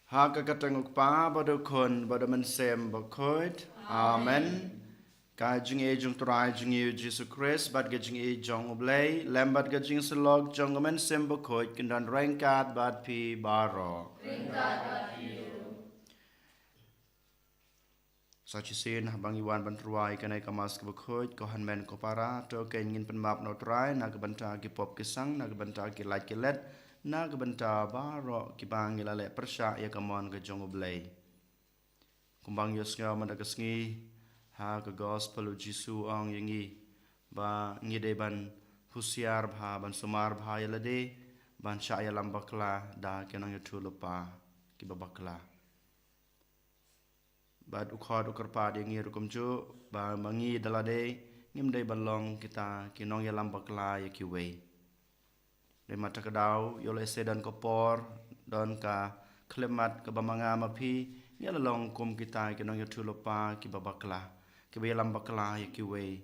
Hakakatangok pa badukon badaman sem bakoit. Amen. Kajing jung turai jung Jesus Christ bad gajing jong oblay lembat gajing selog jong gaman sem bakoit kendan rengkat bad pi baro. Rengkat bad pi. Sachisin habang iwan bantruai kanai kamas bakoit kohan men kopara to kengin penmap no turai nagbanta gipop kisang nagbanta gilat gilet nagbanta baro kibang ilale persya ya kamon ke jong oblay. Kumbang yosnga madagasngi ha ke gospel Jisu ang yangi ba ngide ban husiar bha ban sumar bha yalade ban syaya lambakla da kenang yutulupa kibabakla bad ukhad ukarpa yangi rukumju ba mangi dalade ngimdai balong kita kinong ya lambakla ya kiwe de mata kadau yole sedan kopor don ka klemat ke bamanga mapi nyalalong kum kita kinong yutulupa kibabakla kibe lam bakla ya kiwe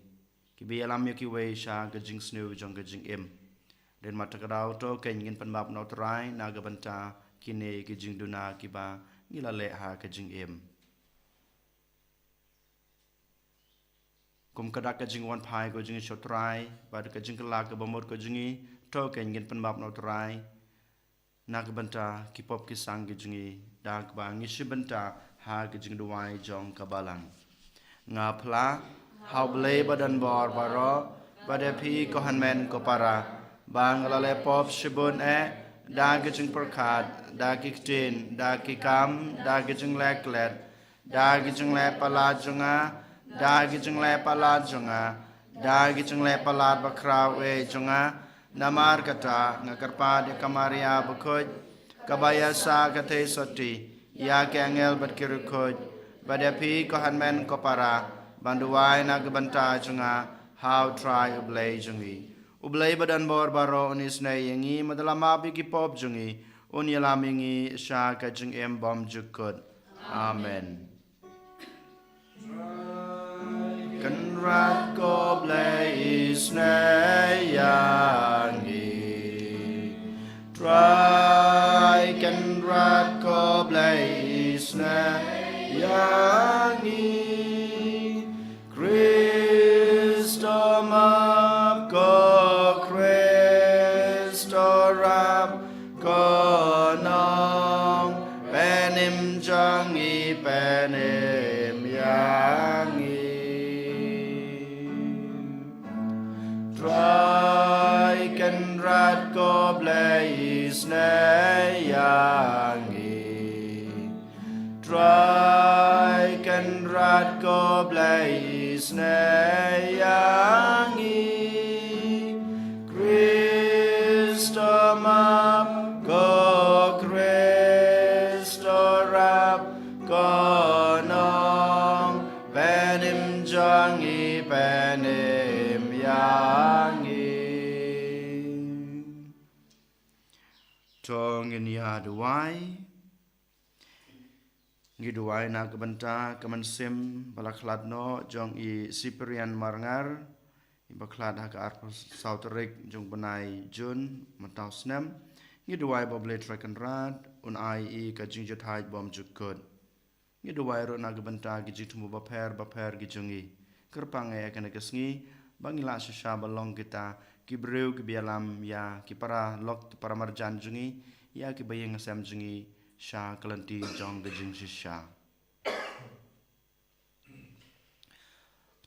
kibe lam ya kiwe sha gajing snu jong gajing em den mata kadau to kengin penmap no trai naga banta kine gajing duna kiba ngilale ha gajing em kum kadak gajing wan pai gajing shotrai bad gajing kelak ke bomot gajing to kengin penmap no trai naga banta kipop kisang gajing dak ba ngisi banta ha gajing duai jong kabalang ngapla hauble badan bor baro badapi kohan men kopara bang lale pop shibun da gijing perkat da kiktin da kikam da gijing leklet da gijing le palajunga da gijing le palajunga da gijing le palat bakrawe junga namar kata ngakarpa de kamaria bukoj kabaya sa kate soti ya kengel batkirukoj badapi kohan men kopara banduai nagbanta junga how try ublay jungi ublay badan bor baro unis na yangi madalama bigi pop jungi unyalamingi sha kajung em bom jukut amen kanrat ko blay isna yangi try kanrat ko blay isna yangi Kristo map ko Kristo rap ko nong penim jangi penim yangi try can rat ko blaze na yangi try can rat ko blaze na yangi Tong in ya duai. Giduai na kebenta kemensim balaklat no jong I Siperian Marangar. Baklat hak arpus sauterik jong benai Jun matau senam. Giduai boble trakan rad un ai I ka jingjut haid bom jukut. Giduai ro na kebenta gijitu baper gijongi. Kerpangai akan kesngi bangila sisa balong kita kibreu kibialam ya kipara lok para marjan jungi ya kibayeng asam jungi sha kelanti jong gejing sisa.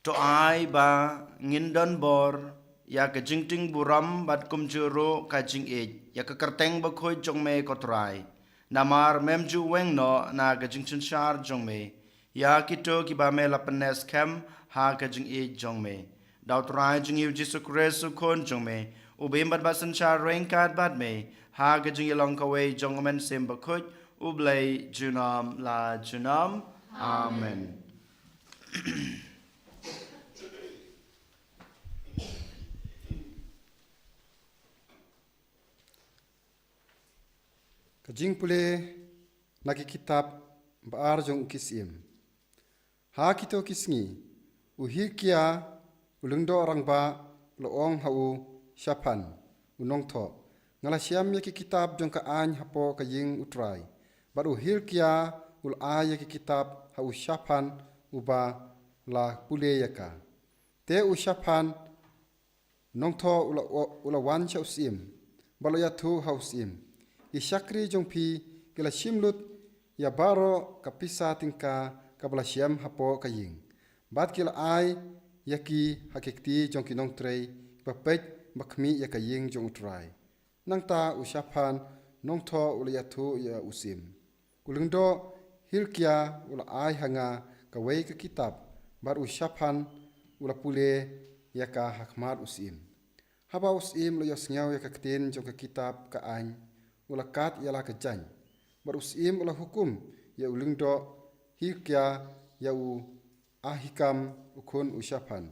To ai ba ngindon bor ya kejingting buram bat kumjuro kajing ya kekerteng bakoy jong me kotrai namar memju weng no na kajing chunshar jong me ya kito kibame la penes kem ha kajing jong me daut rai jing yu jisu kresu kon jong me ubim bat basan char rengkat bat me ha kajing long kawe jong men sem bakoy ublay junam la junam amen. Kajing pule nagi kitab baar jong kisim. Ha kito kisngi uhi kia ulungdo orang ba loong hau syapan unong to. Ngala siam ya ki kitab jong ka any hapo kajing utrai. Baru hil kia ul ay ki kitab hau syapan uba la pule yaka. Te u syapan nong to ula wan sya usim. Balo ya tu hau usim. Isyakri jong pi kila shimlut ya baro kapisa tingka kabla siam hapo kaying. Bat kila ai yaki hakikti jong kinong trei bapek bakmi ya kaying jong utrai. Nang ta usyapan nong to ula yatu ya usim. Kulungdo hilkia ula ai hanga kawai ke kitab bar usyapan ula pule ya ka hakmat usim. Haba usim lo yosnyaw ya kaktin jong ke kitab ka any ula kat ialah kejang. Berusim ula hukum ya ulingdo hilkia ya u ahikam ukun usyapan.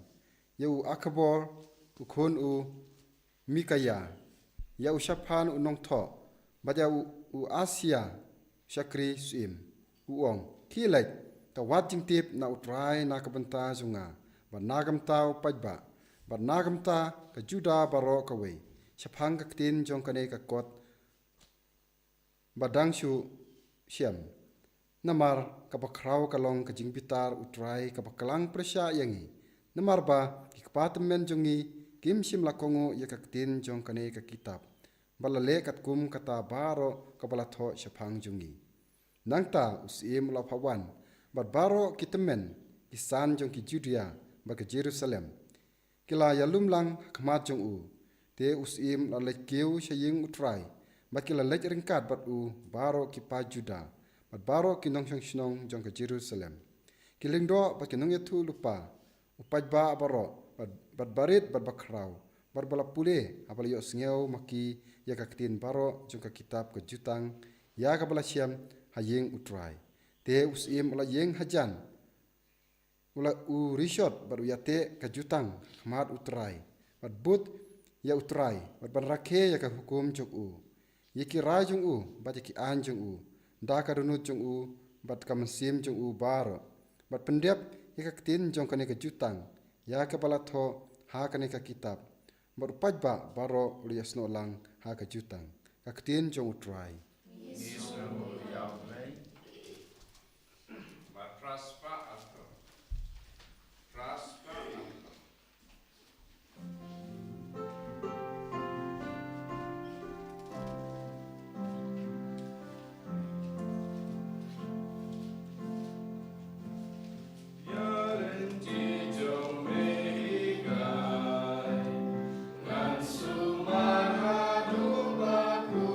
Ya u akabor ukun u mikaya. Ya usyapan unong to. Baja u Asia syakri suim. Uong kilek tawat jingtip na utrai na kabenta zunga. Banagam tau pajba. Banagam ta ke juda baro kawai. Syapang kaktin jong kane kakot badang syu siam namar kabakrau kalong kajing pitar utrai kabakalang presya yangi namar ba kikpatemen jongi kim sim lakongo ya kaktin jong kane ka kitab balale katkum kata baro kabalatho syapang jongi nangta usim la pawan bad baro kitemen kisan jong ki Judea ba ke Jerusalem kila yalum lang khmat jong u te usim la lekiu syaying utrai Bakila lej ringkat bat u baro ki pa Juda, bat baro ki nong syong jong ke Jerusalem. Kiling do bat ki nong yatu lupa, upaj ba baro, bat barit bat bakrau, bat bala pule apal yok sengeu maki ya kaktin baro jong ke kitab ke jutang, ya kabala siam hayeng utrai. Te usim ula yeng hajan, ula u rishot bat u yate ke jutang khmat utrai, bat but ya utrai, bat barake ya ke hukum jok u. Yiki rajung u bat yiki anjung u daka runut jung u bat kamansim jung u baro bat pendiap yika ketin jong kane ke jutang ya ke balatho ha kane ke kitab bat upajba baro uliasno lang ha ke jutang ka ketin jong utrai bat traspa atau traspa Sumar hadu baku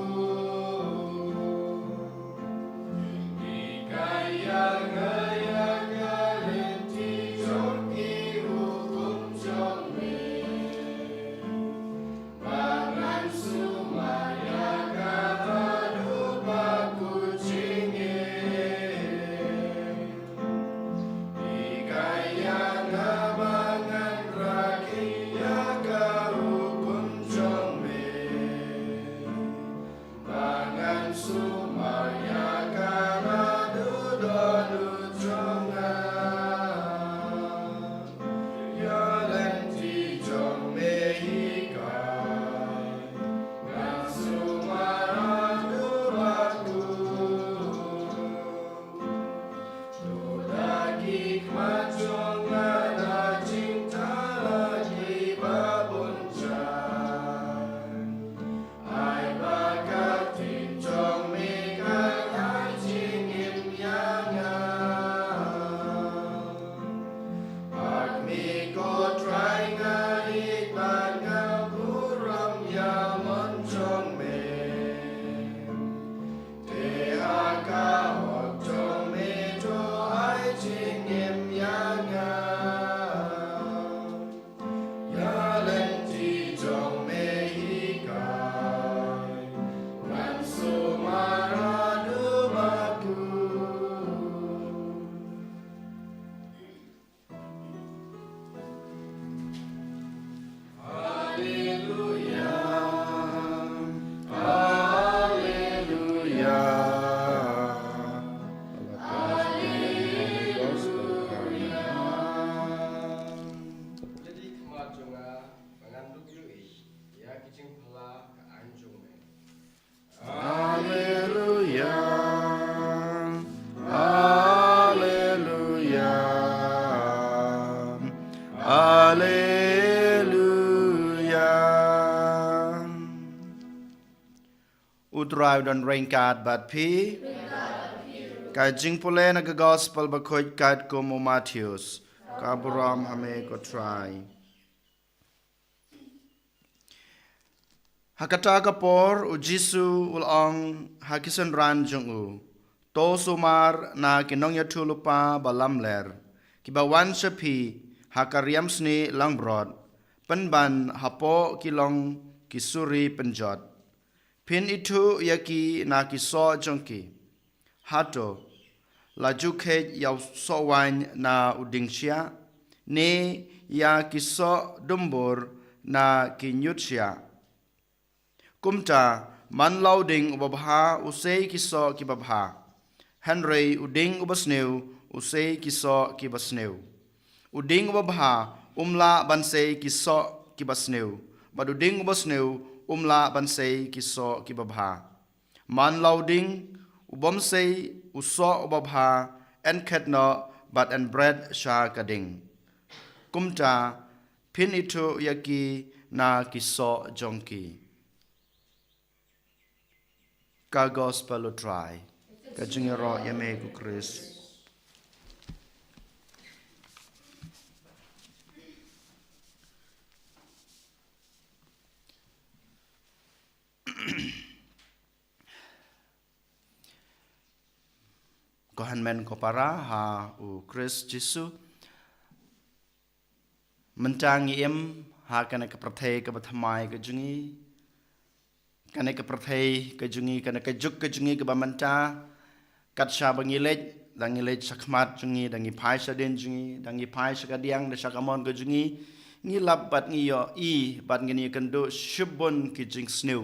utrai dan ringkat bat pi kai jing pole na gospel ba khoi kat ko mo Matthews ka buram hame ko try hakata ka por u Jisu ulong hakisan ran jong u to sumar na kinong ya tulupa balamler kibawan sepi hakariam sni langbrod penban hapo kilong kisuri penjot pin itu yaki na kiso jongki hato laju ke yaw sowan na udingsia ne ya kiso dumbur na kinyutsia kumta man lauding ubabha usei kiso kibabha Henry uding ubasneu usei kiso kibasneu uding ubabha umla bansei kiso kibasneu baduding ubasneu umla bansei kiso kibabha man lauding ubomsei uso ubabha en ketno but and bread sha kading kumta pin itu yaki na kiso jongki ka gospel try ka jingero yame ku Chris Kohan men ko para ha u Chris Jisu mentangi em ha kana ka prathe ka bathamai ka jungi kana ka prathe ka jungi kana ka juk ka jungi ka bamanta kat sha bangilej dangilej sakmat jungi dangi phai sa den jungi dangi phai sa kadiang da sakamon ka jungi ngi lap bat ngi yo i bat ngi kendo shubun ki jing snew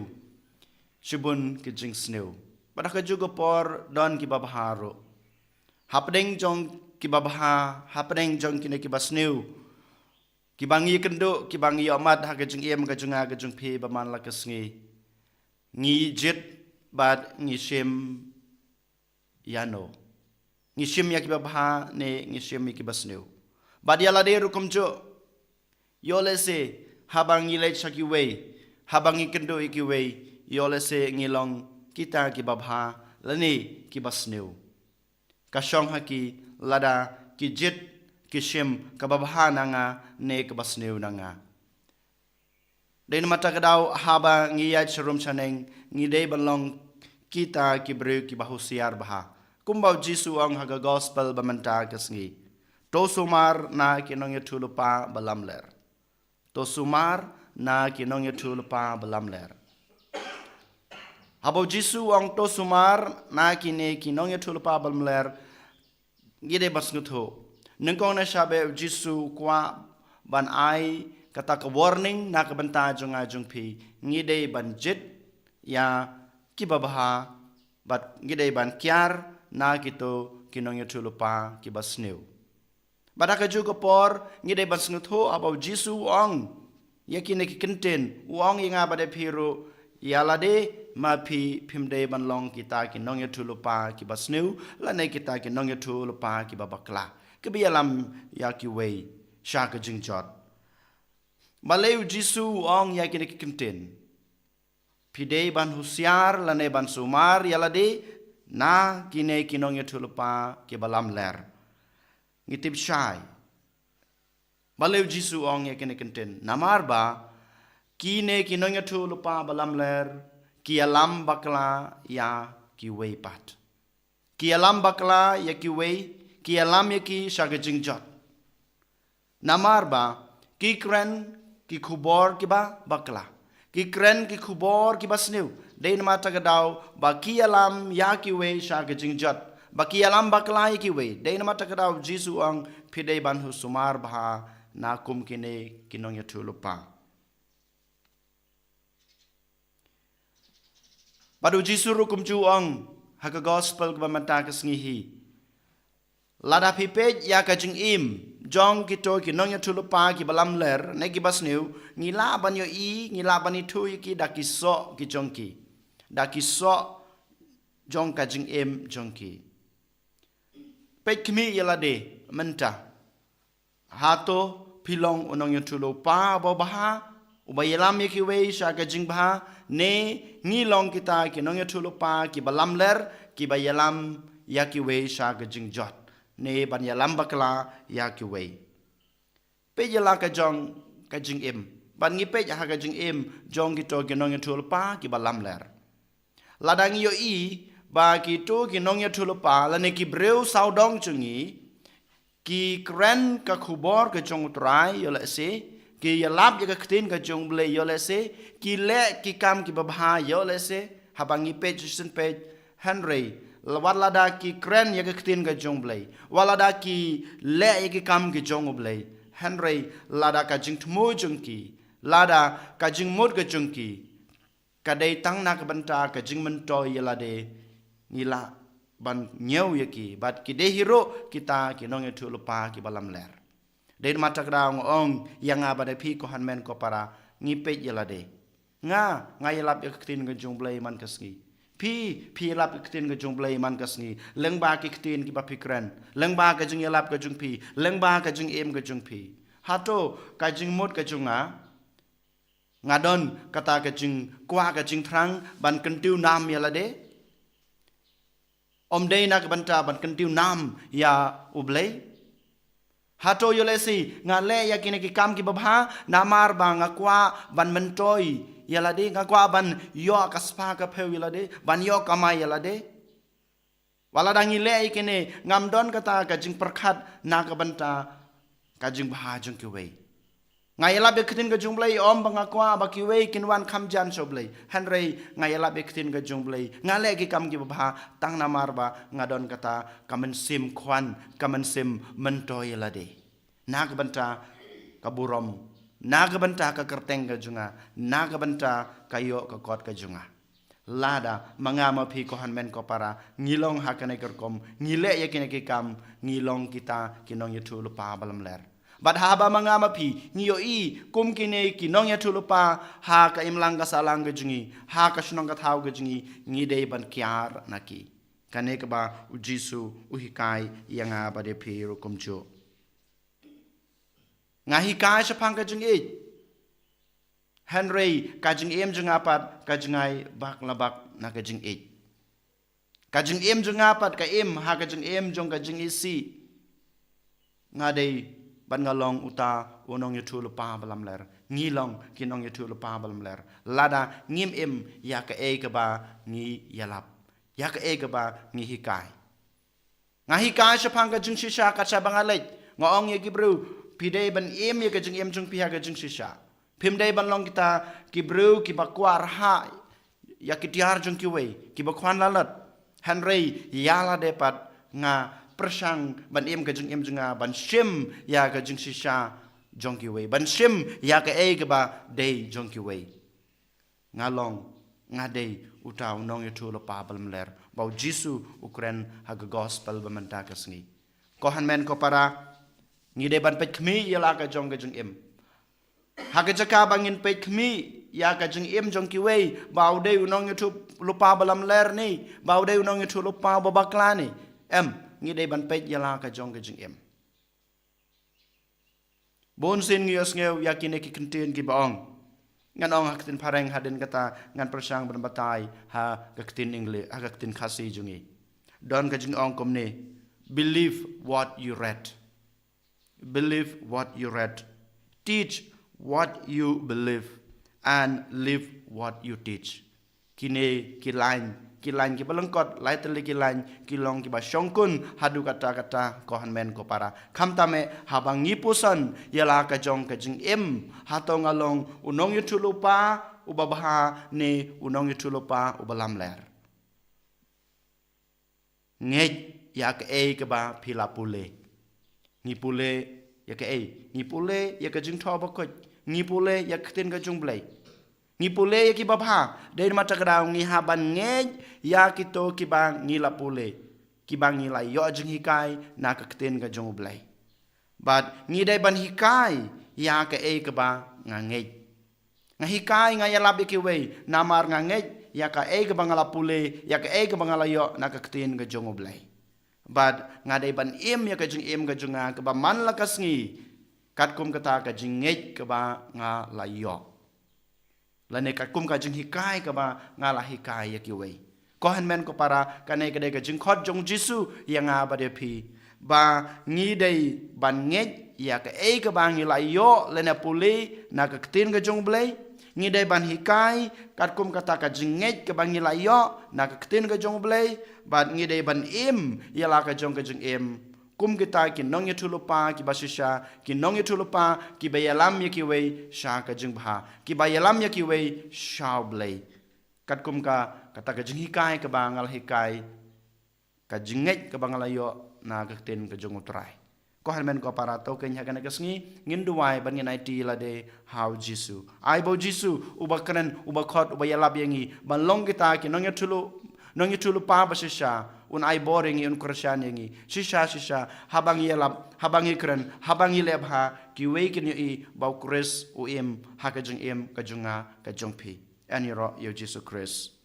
shubun ki jing snew pada ka juga por don ki babharo hapdeng jong ki babha hapdeng jong ki ne ki basnew ki bangi kendo ki bangi amat ha ka jung em ka junga ka jung phe ba man la ka sngi ngi jet bat ngi shem yano ngi shem ya ki babha ne ngi shem ki basnew bad ya la de rukum jo yo le se habangi le chaki we habangi kendo ki we yo le se ngi long kita ki babha lani ki basnew kasong haki lada ki jit ki shem kababha nanga ne kabasneu nanga den mata kadau haba ngiya cherum chaneng ngidei balong kita ki bru ki bahusiar baha kumbau Jisu ang haga gospel bamanta kasngi to sumar na kinong yatulupa balamler to sumar na kinong yatulupa balamler Habau Jisu ang to sumar na kine kinong yatulupa balamler ngide basngutho nengkong na sabe Jisu kwa ban ai kata ka warning na kabanta jong ajong pi ngide ban jit ya kibabha bat ngide ban kyar na kito kinong yatulupa kibasneu badaka juga por ngide basngutho abau Jisu ong yakine ki kenten uong inga bade piro yalade mapi pimde banlong kita ki nong yatulupa ki basneu lane kita ki nong yatulupa ki babakla kebialam ya ki wei shaka jingjot baleu Jisu ong ya ki kenten pide ban husiar lane ban sumar yalade na kine ki nong yatulupa ki balam ler ngitip shai baleu Jisu ong ya ki kenten namar ba kine ki nong yatulupa balam ler ki alam bakla ya ki wei pat ki alam bakla ya ki wei ki alam ya ki shaga jingjot namar ba ki kren ki khubor ki ba bakla ki kren ki khubor ki basnew dein mata gadau ba ki alam ya ki wei shaga jingjot ba ki alam bakla ya ki wei dein mata gadau Jisu ang pidei ban hu sumar bha na kum kine kinong ya tulupa Padu Jisu rukum juang haka gospel ke bamanta kesngihi. Lada pipej ya kajing im jong kito kinong ya tulupa ki balam ler ne ki basneu ngila ban yo i ngila ban itu ki dakiso ki jongki. Dakiso jong kajing im jongki. Pej kmi yalade menta. Hato pilong unong ya tulupa babaha Ubayalam ya kiwe sya ka jing bah ne ngilong kita ki nong ya thulupa ki balam ler ki bayalam ya kiwe sya ka jing jot ne ban yalam bakla ya kiwe pe yala ka jong ka jing im ban ngi pe ya ka jing im jong ki to ki nong ya thulupa ki balam ler ladang yo i ba ki to ki nong ya thulupa la ne ki breu saudong chungi ki kren ka khubor ka jong utrai yo la se ki yalap ya ketin ka jong ble yo le se ki le ki kam ki babha yo le se habangi page sin page Henry walada ki kren ya ketin ka jong ble walada ki le ya ki kam ki jong ble Henry lada ka jing thmo jong ki lada ka jing mod ka jong ki ka dei tang na ka banta ka jing men to yala de ngila ban nyau ya ki bat ki de hero kita ki nong tu lupa ki balam ler Dari mata kerang ong yang abade pi ko hanmen ko para ngipet yelade nga yelap ya ketin ke jumblai man kasngi pi yelap ketin ke jumblai man kasngi leng ba ki ketin ki ba pikran leng ba ka jung yelap ka jung pi leng ba ka jung em ka jung pi hato ka jung mot ka jung nga don kata ka jung kwa ka jung thrang ban kentiu nam yelade om dei na ka banta ban kentiu nam ya ublai Hato yolesi ngale ya kini ki kam ki babha namar ba ngakwa ban mentoi yalade ngakwa ban yo kaspa ka peu yalade ban yo kamai yalade wala dangi le kini ngamdon kata ka jing perkhat na ka banta ka jing bha jung ki wei ngayala be ktin ka jung blai om ba ngakwa ba ki wei kinwan kham jan so blai Henry ngayala be ktin ka jung blai ngale ki kam ki babha tang namar ba ngadon kata kamen sim khwan kamen sim mentoi yalade Naga banta kaburom, naga banta ka kerteng ka junga, naga banta kayo ka kot ka junga. Lada mangama pi ko hanmen ko para ngilong hakane kerkom, ngile ya kine kam ngilong kita kinong yetu lupa balam ler. Bad haba mangama pi ngiyo I kum kine kinong yetu lupa ha ka imlang ka salang ka jungi, ha ka sunong ka thaw ka jungi ngide ban kiar naki. Kane ka ba ujisu uhikai yang abade pi rukum jo. Ngahi kai sepang kajeng it Henry kajeng em jeng apat kajeng ai bak labak na kajeng it kajeng em jeng apat ka em ha kajeng em jong kajeng isi ngadei ban ngalong uta unong yetu lupa balam ler ngilong kinong yetu lupa balam ler lada ngim em ya ka e ka ba ngi yalap ya ka e ka ba ngi hikai ngahi kai sepang kajeng sisa ka sabang alej ngong ye gibru Pidai ban em ya kajeng em jung pihak kajeng sisa. Pimdai ban long kita kibru kibakwar ha ya kitiar jung kiwe kibakwan lalat. Henry yala depat nga persang ban em kajeng em junga ban sim ya kajeng sisa jung kiwe ban sim ya ka e ba dei jung kiwe. Ngalong ngadei utaw nong yetu lopa balmler bau Jisu ukren haga gospel bamanta kasngi. Kohan men ko para Ngide ban pet kmi yala ka jong ka jong em. Haka jaka bangin pet kmi ya ka jong em jong ki wei bau de unong yetu lupa balam ler ni bau de unong yetu lupa babakla ni ngide ban pet yala ka jong em. Bon sin ngiyos ngew yakine ki kentin ki baong. Ngan ong haktin pareng hadin kata ngan persang ban batai ha kaktin ingle ha kaktin khasi jungi. Don ka jong ong komne believe what you read. Believe what you read, teach what you believe, and live what you teach. Kine kilain ki balengkot, lai teli kilain kilong ki basyongkun hadu kata kohan men ko para. Kamtame habang ngipusan yala ka jong ka jing em hatong along unong yutu lupa ubabaha ne unong yutu lupa ubalam ler. Ngej ya ka e ka ba pilapule. Ngipule ya ke ei ngipule ya ke jing thoba ko ngipule ya kten ka jung blai ngipule ya ki babha dei mata grau ngi haban ngej ya kito ki bang ngilapule ki bang ngilai yo jing hikai na ka kten ka jung blai but ngi dei ban hikai ya ke ei ka ba ngangej nga hikai nga ya labi ki wei namar ngangej ya ka ei ka bangalapule ya ka ei ka bangalayo na ka kten ka jung blai But ngadai ban em ya kajing em kajunga ke ba man lakas ngi kat kum kata kajing ngej ke ba nga layo lane ka kum ka jing hikai ka ba ngala hikai ya kiwe ko han men ko para kane ka de ka jing khot jong jisu ya nga ba de phi ba ngi dei ban nge ya ka ka ba ngi la yo lene puli na ka tin ka jong blei ngi dei ban hikai kat kum kata ka jing nge ka ba ngi la yo na ka tin ka jong blei ba ngi dei ban im ya la ka jing im kum kita ki nong yetu lupa ki basisha ki nong yetu lupa ki bayalam ye ki wei sha ka jing bha ki bayalam ye ki wei sha blei kat kum ka kata ka jing hikai ka bangal hikai ka jinget ka bangal yo na ka tin ka jong utrai ko han ko para to ken hagan ka sngi ngin duai ban ngin IT la de how jisu ai bo jisu ubakaran ubakot ubayalab yengi ban long kita ki nong yetu lupa basisha un ai boring un krasyan yengi shisha habang ikren habang ilebha ki weken yi bau kris uim hakajung im kajunga kajungpi aniro yo Jesus Christ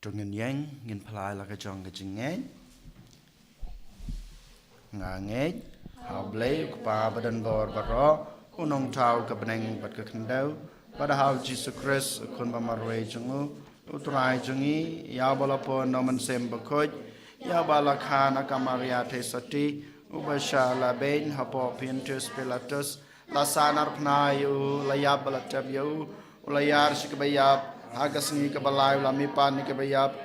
trong ngin palai la ka jong ka jinge nga nge ha blei ku pa badan bor baro unong tau ka beneng bat ka khandau pada hau Jesus Christ kun ba marwe jungu utrai jungi ya bala po noman sem bakoj ya bala khana kamaria the sati ubasha la ben hapo pintus pilatus la sanar pnayu la ya bala tab yu ulayar sikbayap agas ni kabalay lami pan ni kabayap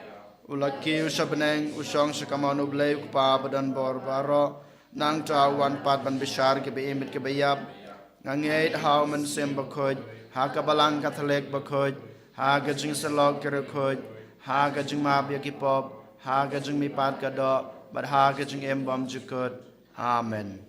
ulaki usabneng usong sakamano blay pa badan bor baro nang tawan pat ban bishar ke be emit kabayap ngangeit how man sem bakhoj ha kabalang katholek bakhoj ha gajing salog kerekhoj ha gajing mab yakipop ha gajing mi pat kado but ha gajing embam jukot amen.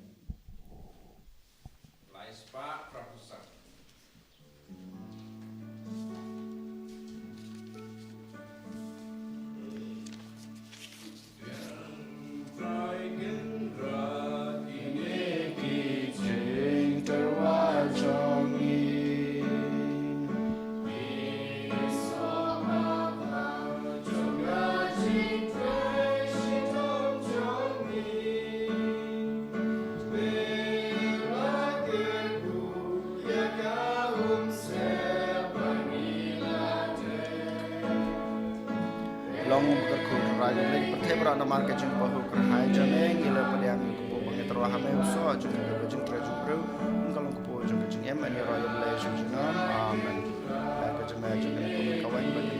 Namar ka jing bahu kerhai jane gila padiang kupo bangi terwa hame uso jing ka jing tra jing bro ngkalong kupo jing jing em ani royal relation jing amen ka jing ma jing ko kawan bagi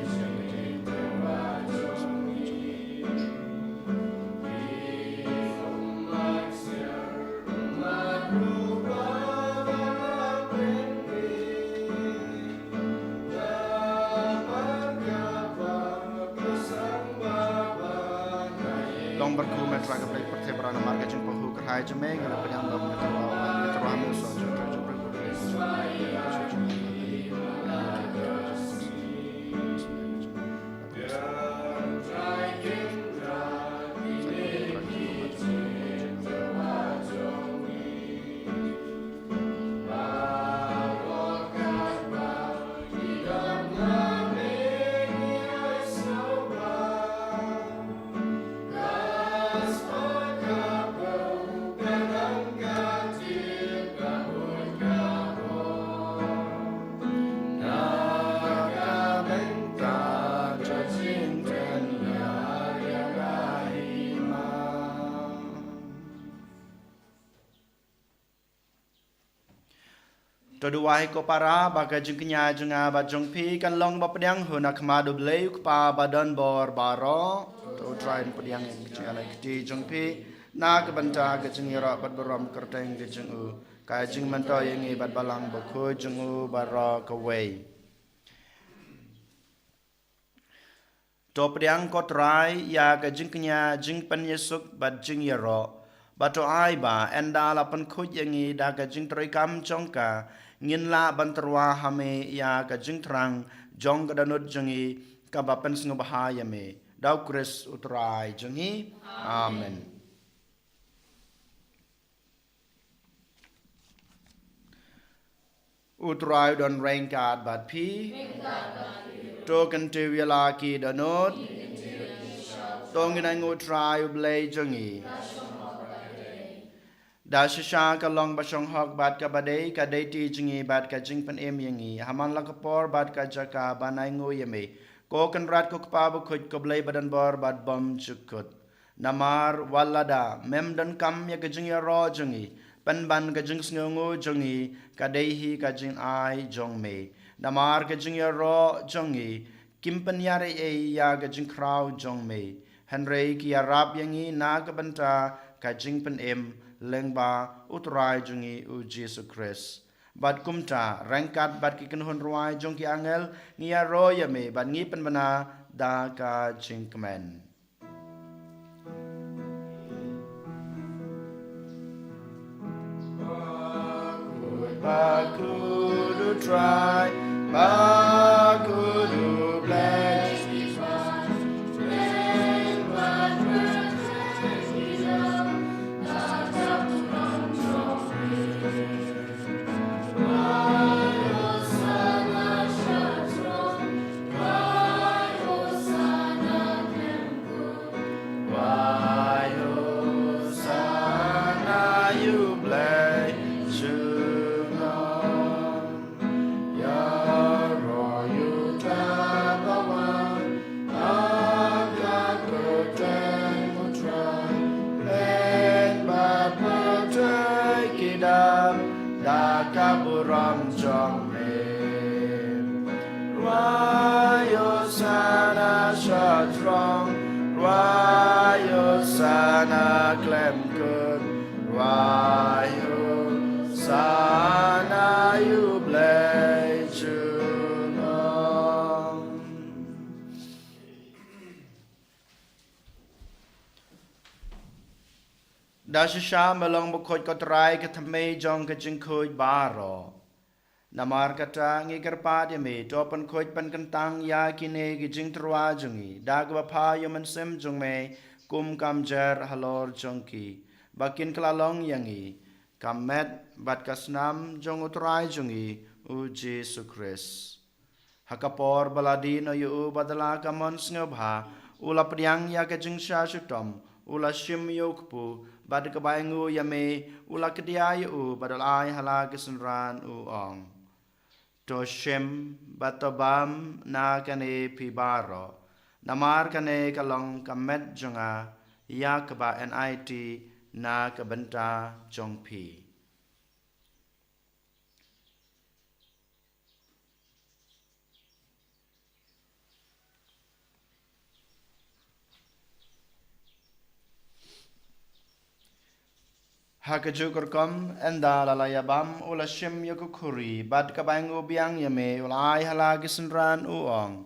berku metra ka play pertebra na marga jing pahu kerhai jame ngala panyang bam metra hame so jing tra jing bro Toduai ko para baga jengknya jenga bajong pi kan long ba pediang huna kemadu blei pa badan bor baro to train pediang yang jengala kiti jong pi na ke banta ke jengira bat beram kerteng ke jengu ka jeng manto yang i bat balang bako jengu baro ke wei to pediang ko trai ya ke jengknya jeng pen yesuk bat jengira bato ai ba enda la pen khoj yang i da ke jeng troi kam chongka ngin la banterwa hame ya ka jing trang jong ka danut jangi ka bapen sngo bahaya me dau kris utrai jangi amen. utrai don rengkat bat pi token te wela ki danot tongin ang utrai ublay jongi da shisha ka long basong hok bat ka badai ka deiti jingi bat ka jing pen em yangi haman lakapor bat ka jaka banai ngo yeme ko kan rat ko pa bu khoj ko blai badan bor bat bom chukut namar walada mem dan kam ya ka jing ya ro jingi pan ban ka jing sngo jongi ka dehi ka jing ai jong me namar ka jing ya ro jongi kim pan yare e ya ka jing kraw jong me henry ki arab yangi na ka banta ka jing pen em lengba utrai jungi u Jesus Christ bat kumta rangkat bat ki kenhon ruai jong ki angel ngia roya me bat ngi pen bana da ka jing kemen Bakudu try Bakudu bless Kaburam jong me Rwayo sana shatrong Rwayo sana klem kun Rwayo sana yublay chunong Dashisha melong bukoj kotrai katame jong kajing kuj baro. Namar kata ngiker me topan kuj pan kentang ya kine gijing terwa jongi. Dagwa pa yuman sim jong me kum kamjer halor jongki. Bakin kelalong yangi. Kamet bat kasnam jong utrai jongi u Jesus Christ. Hakapor baladi no yu badala kamon snobha. Ula priang ya kajing syashutom. Ula shim yokpu. Bad kebayangu yame ula kedia yu badal ai hala kesenran u ong. To shem batobam na kane pibaro. Namar kane kalong kamet jonga ya keba NIT na kebenta jong pi. Hakajukur kom enda lalayabam ula shim yakukuri bad kabangu biang yame ula ai hala gisenran uong.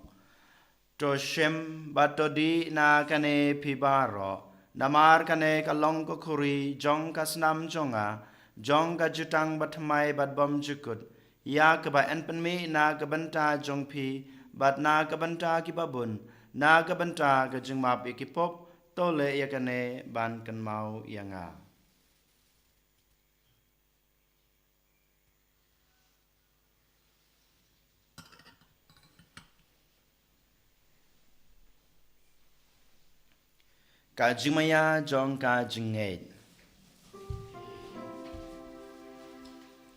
To shim batodi na kane pibaro. Namar kane kalong kukuri jong kasnam jonga. Jong ka jutang batmai bad bom jukut. Ya kaba enpenmi na kabenta jong pi bad na kabenta kibabun. Na kabenta kajing map ikipop tole yakane ban kan mau yanga. Kajimaya jong kajinget.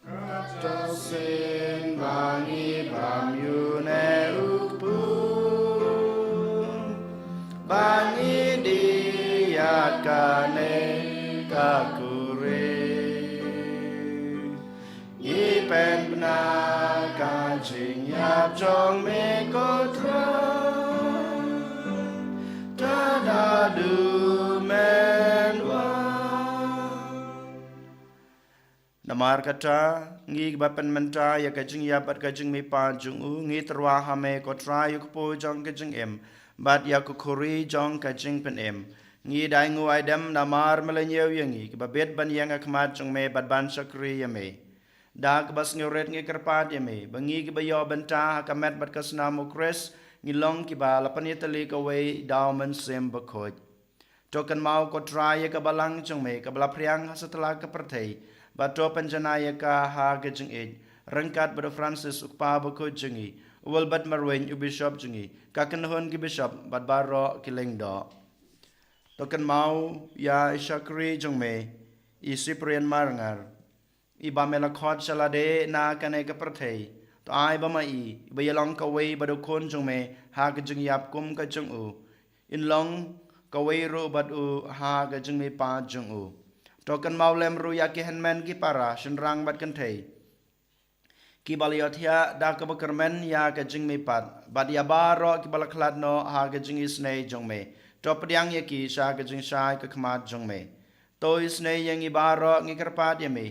Katosin bangi bam yune upu. Bangi diyakane kakure. Ipen bna kajing yap jong me kotra. Tadadu menwa Namar kata ngi bapan menta ya kajing ya bat kajing mi pa jung u ngi terwa hame kotra yuk po jong kajing em bat ya kukuri jong kajing pen em ngi dai ngu aidam namar melenyew yangi kebabet ban yang akmat jong me bat ban sakri ya me da kebas ngoret ngi kerpat ya me bangi kebayo benta hakamet bat kasnamu kres ngilong kiba lapan itali kawai dauman sem bakoj. Tokan mau kotraya kabalang jong me kabala priang setelah kepertai. Bato penjanaya ka ha gajeng ej. rengkat pada Francis ukpa bako jengi uwal bat marwen u bishop jengi kakan hon ki bishop bat baro ki lengdo token mau ya Ishakri jongme I Cyprian marangar iba mela khot salade na kane ka prathei to ai ba mai ba yalong ka wei ba do kon jongme ha ka jing yap kum ka jong u in long ka wei ro bat u ha ka jing me pa jong u token mau lem ru ya ki henmen ki para shenrang bat kan thei ki baliothia da ka bakermen ya ka jing me pat bat ya baro ki balaklat no ha ka jing isnei jongme to padiang ye ki sha ka jing shai ka khmat jongme to isnei yang I baro ngi kerpat ye me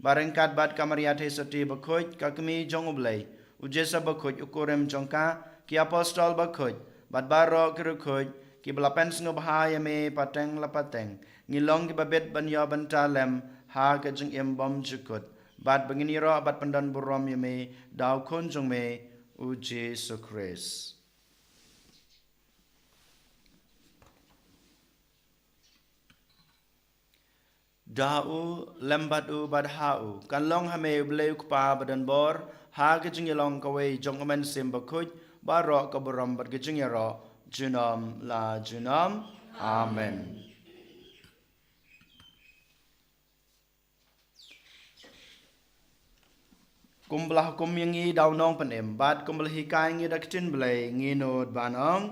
barengkat bat kamaria the sati bakhoj ka kami jong ublei ujesa bakhoj ukurem jongka ki apostol bakhoj bat baro kirukhoj ki belapen sngo bahaya me pateng lapateng ngilong ki babet banyo bantalem ha ka jing em bom jukut bat bangini ro bat pandan burom ye me daw kon jong me u Jesu Christ Dau lembat u bad hau kan long hame bleu kpa badan bor ha ke jing long ka wei jong amen sim bakuj baro ka borom bad ke jing ro junam la junam amen kumblah kum yangi daw nong panem bad kumblah hikai ngi daktin blei ngi nod banong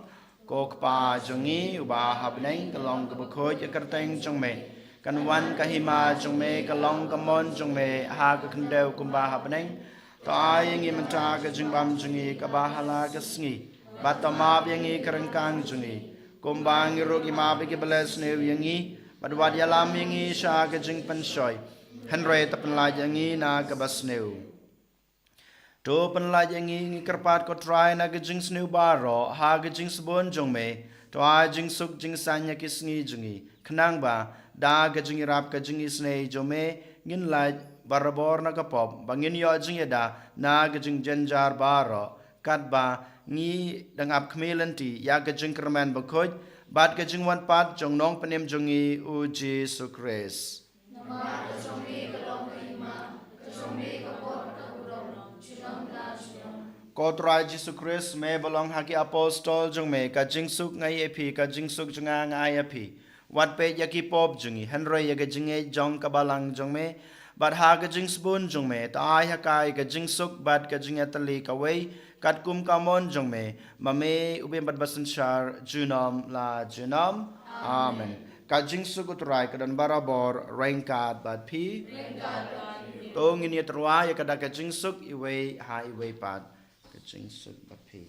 ko kpa jongi uba habneng ka long ka bakuj akarteng jong me kan wan kahima jong me kalong kamon jong me ha ka kandeu kumba hapneng to ai ngi menta ka jingbam jungi ka bahala ka sngi batama yangi karangkang jungi kumba ngi rogi ma be ke beles ne yangi badwad yalam yangi sha ka jing pansoi henre tapan la yangi na ka basneu to pan la yangi ngi kerpat ko try na ka jing sneu baro ha ka jing sabon jong me to ai jing suk jing sanya ki sngi jungi khnang ba da ka jing rap ka jing isnei jome ngin la barabor na ka pop bangin yo jing da na ka jing janjar baro kat ba ngi dangap khmelanti ya ka jing kerman bakhoj bat ka jing wan pat jong nong panem jongi u Jesu Christ Kotra Jesu Christ me balong haki apostol jong me ka jing suk ngai epi ka jing suk jonga ngai epi wat pe yaki pop jungi henry yaga jinge jong kabalang jong me bat ha ga jing spoon jong me ta ai ha kai ga jing suk bat ga jing atali ka wei kat kum kamon jong me mame ube bat basan shar junam la junam amen ka jing suk utrai ka dan barabor rengkat bat pi tong ini terwa ya kada ka jing suk iwe ha iwe pat ka jing suk bat pi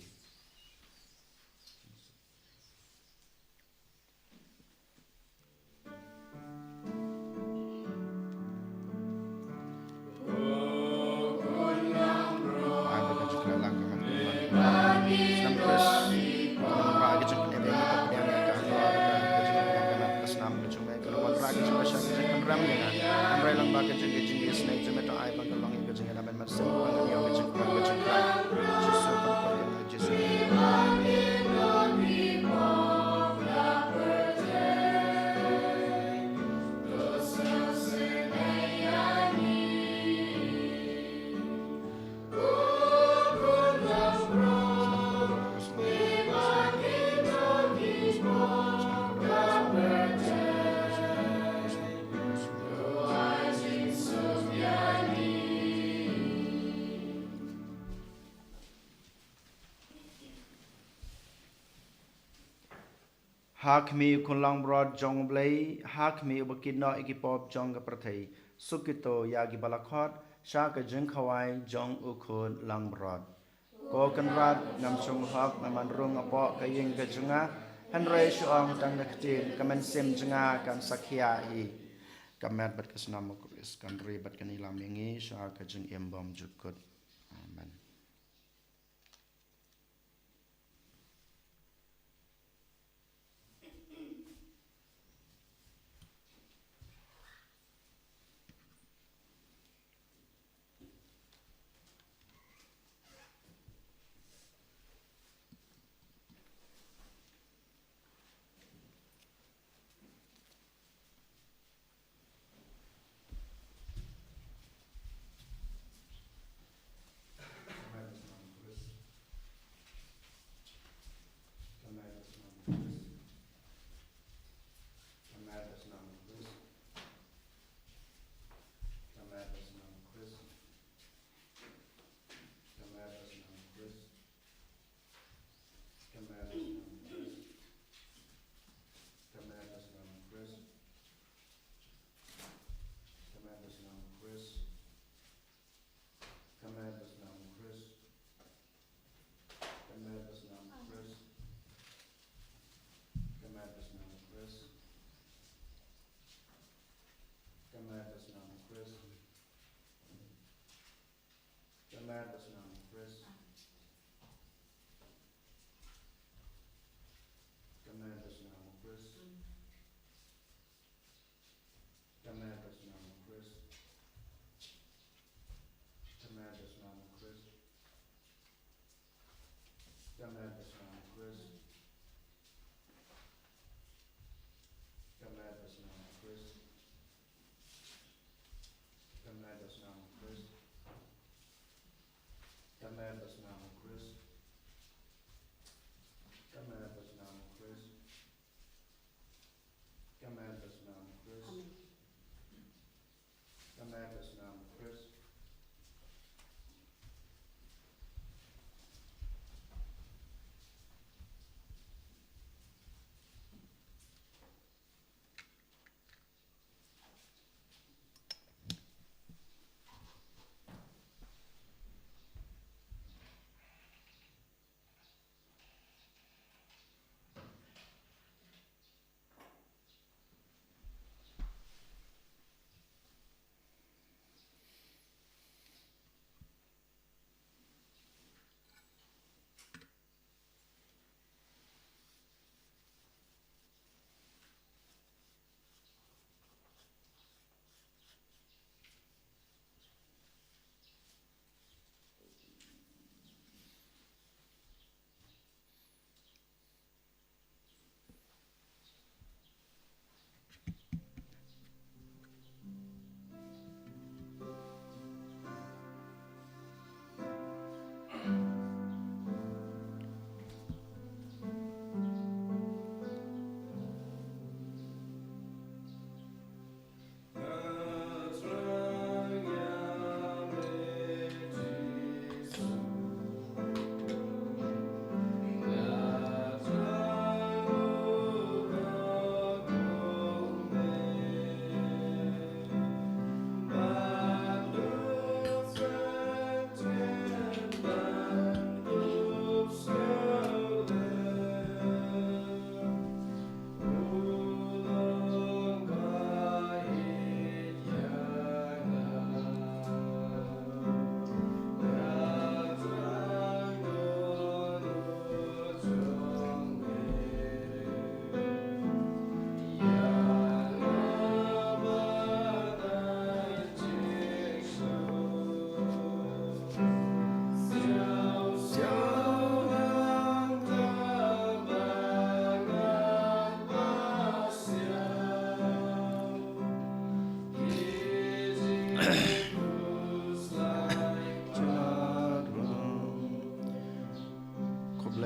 Hak mi kunlang brod jong blei hak mi ubakid no ikipop jong ka prathei sukito yagi balakhot sha ka jeng khawai jong ukun lang brod ko kan rat ngam sung hak naman rung apo ka yeng ka junga hanre shuang tang naktin kamen sim junga kan sakhya hi kamet bat kasnam kris kan ri bat kan ilam yengi sha ka jeng embom jukut amen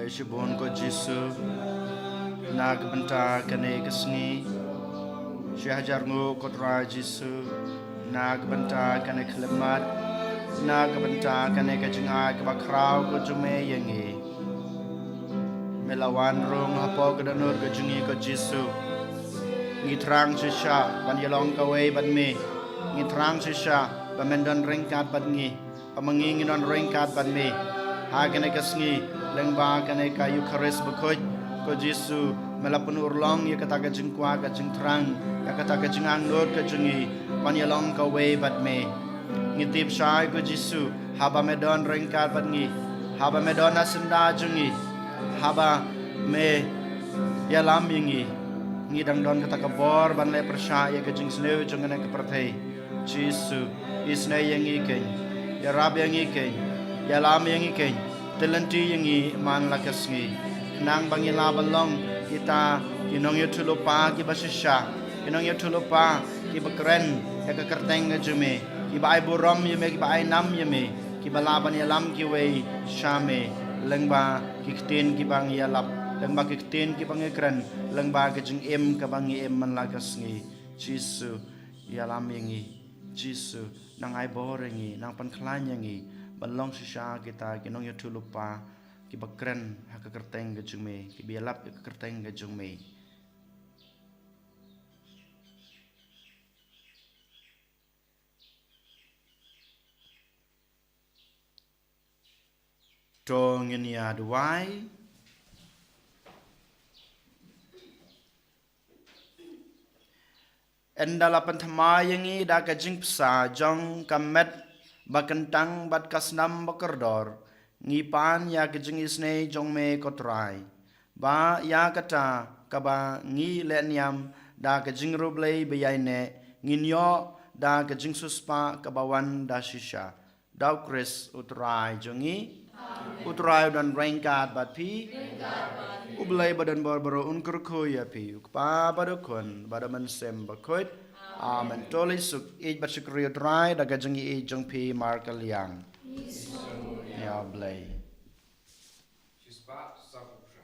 Shibon ko Jisu nag benta kane kesni Syahajar ngo kotra Jisu nag benta kane kelemat nag benta kane kejenga kebakrau ko jume yengi melawan rong hapo kedanur kejengi ko Jisu ngitrang sisha ban yelong kawe ban me ngitrang sisha bamendon ringkat ban ngi pamangi nginon ringkat ban me hagane kesni lengba kane ka Eucharis bekoj ko Jisu melapun urlong ya kata ka jingkwa ka jingtrang ya kata ka jingang nur ka jingi panyalong ka we bat me ngitip sai ko Jisu haba medon rengkat bat ngi haba medon asenda jingi haba me ya lam yingi ngidang don kata ka bor ban le persya ya ka jing sneu jungane ka perthei Jisu isne yangi ken ya rab yangi ken ya lam yangi ken Telenti yangi man lakasngi nang bangila balong kita kinong yutulupa ki basisya kinong yutulupa ki bakren ya ka kerteng jume ki bai burom yume ki bai nam yume ki balaban yalam ki we shame lengba ki ktin ki bang yalap lengba ki ktin ki bang ekren lengba ki jing em ka bang em man lakasngi Jisu yalam yangi Jisu nang ai borengi nang pan klan yangi balong sisya kita kinong yutulupa ki bakren ha ka kerteng ga jume ki bialap ka kerteng ga jume tong ni adwai endala panthama yangi da ka jing psa jong kamet bakentang bat kasnam bakerdor ngipan ya kejeng isne jong me kotrai ba ya kata kaba ngi leniam da kejeng rublei beyaine nginyo da kejeng suspa kabawan da shisha daw kris utrai jongi Utrai dan rengkat bat pi. Ublay badan barbaro unkurkuya pi. Ukpa badukun badaman sem bakut. Amen. Toli suk ej bat syukri utrai daga jengi ej jeng pi markaliang. Ya blay. Chispa Sakupra.